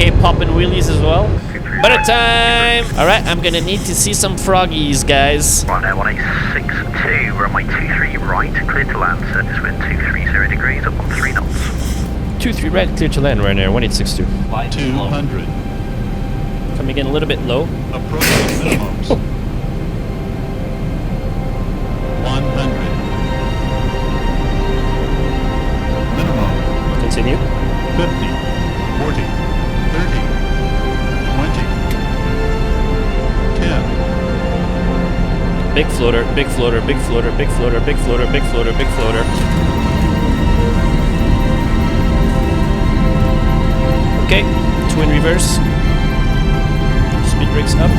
Okay, popping wheelies as well. Better time! Alright, I'm gonna need to see some froggies, guys. Right now, 1862, we're on my 23 right, clear to land, surface wind 230 degrees, up on 3 knots. 23 right, clear to land right now, 1862. 200. Coming in a little bit low. Approaching minimums. 100. Minimum. Continue. 50. 40. 30. 20. 10. Big floater, big floater, big floater, big floater, big floater, big floater, big floater. Okay, twin reverse. Speed brakes up.